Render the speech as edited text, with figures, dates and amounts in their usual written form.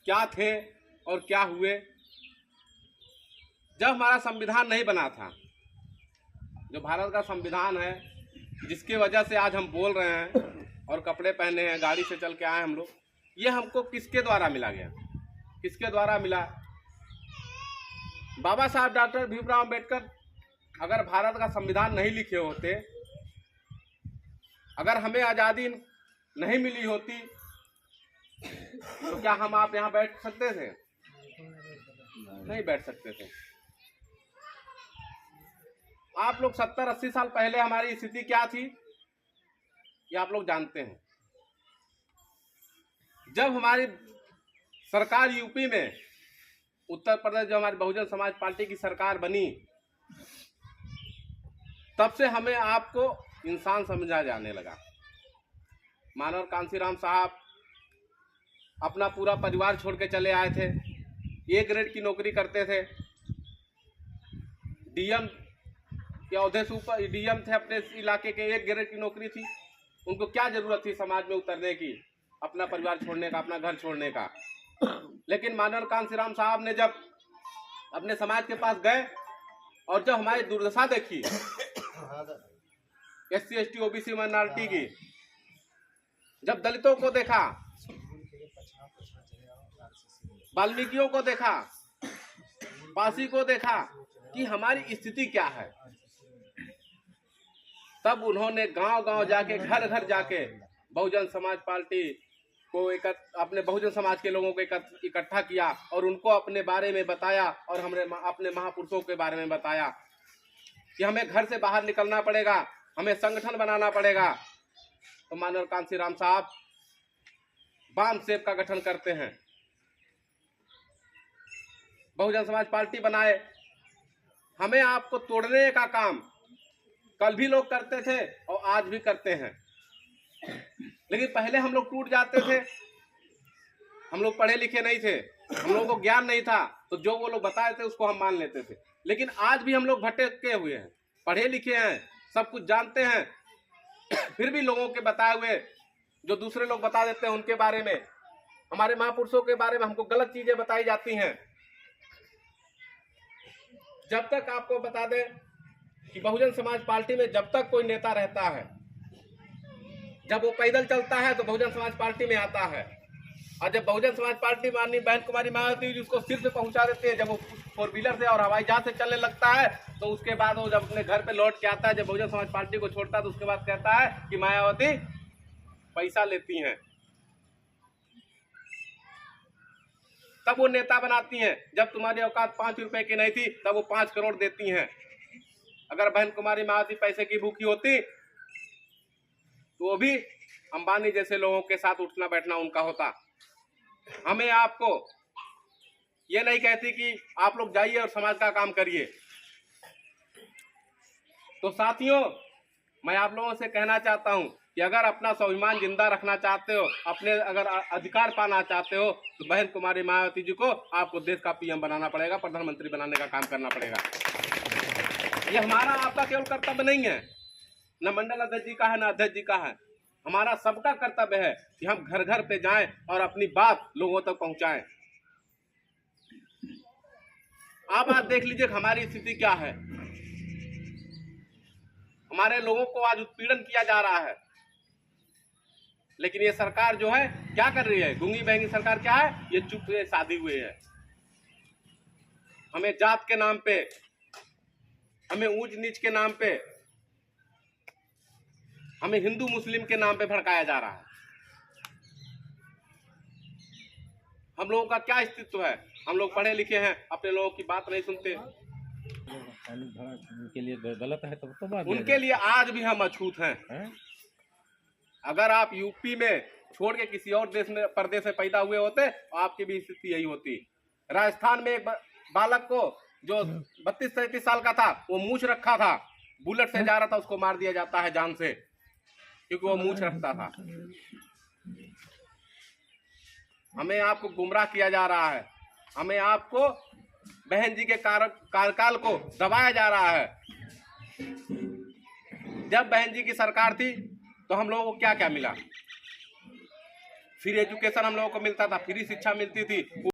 क्या थे और क्या हुए। जब हमारा संविधान नहीं बना था, जो भारत का संविधान है, जिसकी वजह से आज हम बोल रहे हैं और कपड़े पहने हैं, गाड़ी से चल के आए हम लोग, ये हमको किसके द्वारा मिला गया? किसके द्वारा मिला? बाबा साहब डॉक्टर भीमराव अम्बेडकर अगर भारत का संविधान नहीं लिखे होते, अगर हमें आज़ादी नहीं मिली होती, तो क्या हम आप यहाँ बैठ सकते थे? नहीं बैठ सकते थे। आप लोग 70-80 साल पहले हमारी स्थिति क्या थी, ये आप लोग जानते हैं। जब हमारी सरकार यूपी में, उत्तर प्रदेश जो हमारी बहुजन समाज पार्टी की सरकार बनी, तब से हमें आपको इंसान समझा जाने लगा। मानव कांशीराम साहब अपना पूरा परिवार छोड़ के चले आए थे, ए ग्रेड की नौकरी करते थे, डीएम के औहदे से ऊपर डीएम थे, अपने इलाके के 1 ग्रेड की नौकरी थी। उनको क्या जरूरत थी समाज में उतरने की, अपना परिवार छोड़ने का, अपना घर छोड़ने का। लेकिन मानव कांशीराम साहब ने जब अपने समाज के पास गए और जब हमारी दुर्दशा देखी, SC ST OBC माइनॉरिटी की, जब दलितों को देखा, वाल्मीकियों को देखा, पासी को देखा कि हमारी स्थिति क्या है, तब उन्होंने गांव-गांव जाके, घर-घर जाके बहुजन समाज पार्टी को अपने बहुजन समाज के लोगों को इकट्ठा किया और उनको अपने बारे में बताया और हमने अपने महापुरुषों के बारे में बताया कि हमें घर से बाहर निकलना पड़ेगा, हमें संगठन बनाना पड़ेगा। तो मानव कांशीराम साहब बाम सेब का गठन करते हैं, बहुजन समाज पार्टी बनाए। हमें आपको तोड़ने का काम कल भी लोग करते थे और आज भी करते हैं, लेकिन पहले हम लोग टूट जाते थे। हम लोग पढ़े लिखे नहीं थे, हम लोगों को ज्ञान नहीं था, तो जो वो लोग बताए थे उसको हम मान लेते थे। लेकिन आज भी हम लोग भटके हुए हैं, पढ़े लिखे हैं, सब कुछ जानते हैं, फिर भी लोगों के बताए हुए जो दूसरे लोग बता देते हैं उनके बारे में, हमारे महापुरुषों के बारे में हमको गलत चीजें बताई जाती हैं। जब तक आपको बता दें कि बहुजन समाज पार्टी में जब तक कोई नेता रहता है, जब वो पैदल चलता है तो बहुजन समाज पार्टी में आता है, और जब बहुजन समाज पार्टी माननीय बहन कुमारी मायावती जी उसको सिर से पहुंचा देते हैं, जब वो 4 व्हीलर से और हवाई जहाज से चलने लगता है, तो उसके बाद वो जब अपने घर पे लौट के आता है, जब बहुजन समाज पार्टी को छोड़ता है, तो उसके बाद कहता है कि मायावती पैसा लेती हैं, तब वो नेता बनाती हैं। जब तुम्हारी औकात 5 रुपए की नहीं थी, तब वो 5 करोड़ देती हैं। अगर बहन कुमारी मायावती पैसे की भूखी होती तो वो भी अंबानी जैसे लोगों के साथ उठना बैठना उनका होता। हमें आपको ये नहीं कहती कि आप लोग जाइए और समाज का काम करिए। तो साथियों, मैं आप लोगों से कहना चाहता हूं कि अगर अपना स्वाभिमान जिंदा रखना चाहते हो, अपने अगर अधिकार पाना चाहते हो, तो बहन कुमारी मायावती जी को आपको देश का PM बनाना पड़ेगा, प्रधानमंत्री बनाने का काम करना पड़ेगा। ये हमारा आपका केवल कर्तव्य नहीं है, न मंडल अध्यक्ष जी का है, न अध्यक्ष जी का है, हमारा सबका कर्तव्य है कि हम घर घर पे जाएं और अपनी बात लोगों तक पहुंचाएं। आप आज देख लीजिए हमारी स्थिति क्या है। हमारे लोगों को आज उत्पीड़न किया जा रहा है, लेकिन ये सरकार जो है क्या कर रही है? गूंगी बहंगी सरकार क्या है? ये चुप से साधी हुई है। हमें जात के नाम पे, हमें ऊंच नीच के नाम पे, हमें हिंदू मुस्लिम के नाम पे भड़काया जा रहा है। हम लोगों का क्या अस्तित्व है? हम लोग पढ़े लिखे हैं, अपने लोगों की बात नहीं सुनते। उनके लिए गलत है तो बात उनके लिए आज भी हम अछूत हैं। अगर आप यूपी में छोड़ के किसी और देश में, प्रदेश में पैदा हुए होते, आपकी भी स्थिति यही होती। राजस्थान में एक बालक को जो 32-33 साल का था, वो मूंछ रखा था, बुलेट से जा रहा था, उसको मार दिया जाता है जान से, क्योंकि वो मूंछ रखता था। हमें आपको गुमराह किया जा रहा है, हमें आपको बहन जी के कार्यकाल को दबाया जा रहा है। जब बहन जी की सरकार थी तो हम लोगों को क्या क्या मिला? फ्री एजुकेशन हम लोगों को मिलता था, फ्री शिक्षा मिलती थी।